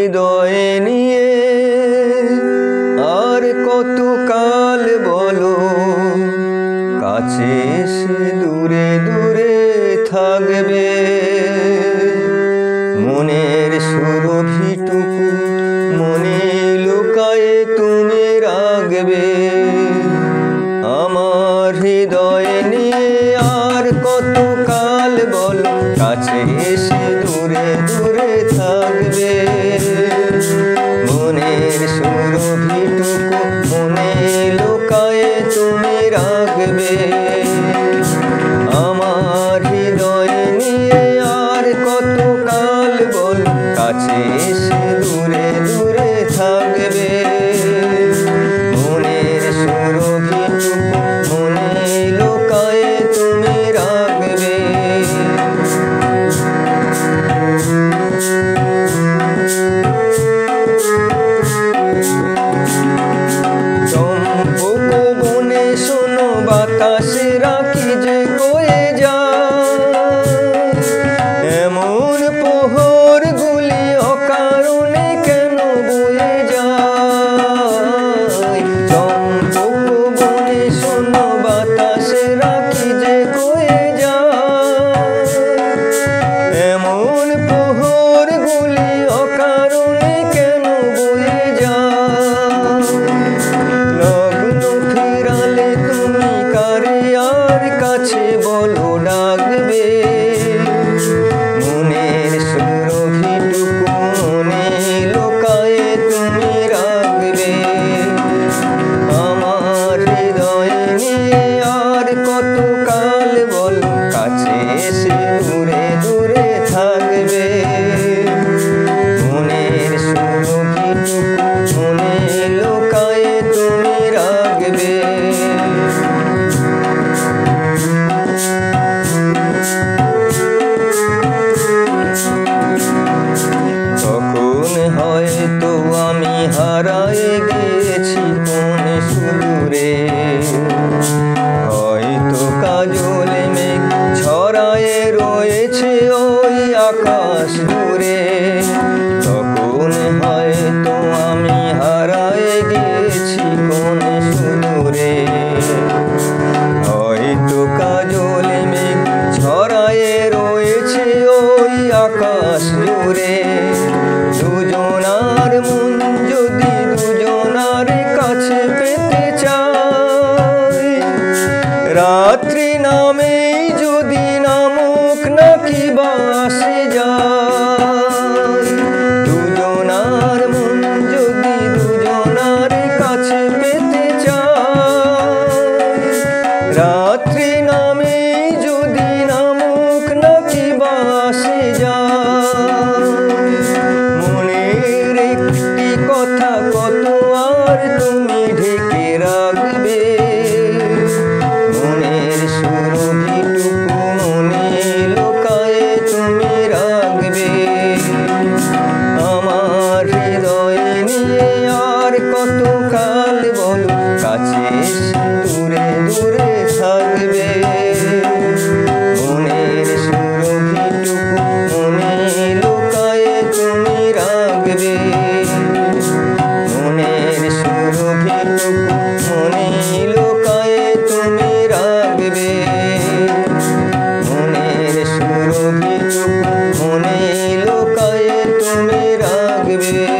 হৃদয়ে নিয়ে আর কত কাল বলো কাছে এসে দূরে দূরে থাকবে মনের সুরভিটুকু মনে লুকায়ে তুমি রাখবে আমার হৃদয়ে নিয়ে আর কত কাল বলো কাছে এসে দূরে দূরে থাকবে মনের সুরভিটুকু মনে লুকায়ে তুমি রাখবে আমার হৃদয়ে নিয়ে আর কত কাল বলো কাছে এসে দূরে দূরে থাকবে মনের সুরভিটুকু মনে লুকায়ে তুমি রাখবে চম্পক বনে শোনো বাতাসে রাখি যে বয়ে যায় এমন প্রহর গুলি অকারণে কেন বয়ে যায় চম্পক বনে শোনো বাতাসে রাখি যে বয়ে যায় এমন প্রহর গুলি অকারণে কেন বয়ে যায় লগ্ন ফিরালে তুমি কারে আর কাছে বলো ডাকবে মনের সুরভিটুকু মনে লুকায়ে তুমি রাখবে আমার হৃদয়ে নিয়ে আর কত কাল বলো কাছে এসে দূরে দূরে থাকবে মনের সুরভিটুকু মনে লুকায়ে তুমি রাখবে তখন হয়তো আমি হারায়ে গিয়েছি কোন সুদূরে হয়তো কাজলে মেঘ ছড়ায়ে রয়েছে ওই আকাশ জুড়ে তখন হয়তো আমি হারায়ে গিয়েছি কোন সুদূরে হয়তো কাজলে মেঘ ছড়ায়ে রয়েছে ওই আকাশ জুড়ে দুজনার মন যদি দুজনার কাছে পেতে চায় রাত্রি নামেই যদি নামুক নাকি বাসে যায় দুজনার মন যদি দুজনার কাছে পেতে চায় রাত্রি নামেই যদি নামুক নাকি বাসে যায় মনের একটি কথা কত আর তুমি ঢেকে রাখবে মনের সুরভিটুকু মনে লুকায়ে তুমি রাখবে আমার হৃদয়ে নিয়ে আর কত কাল বলো কাছে এসে দূরে দূরে থাকবে মনের সুরভিটুকু মনে লুকায়ে তুমি রাখবে মনের সুরভিটুকু মনে লুকায়ে তুমি রাখবে মনের সুরভিটুকু মনে লুকায়ে তুমি রাখবে।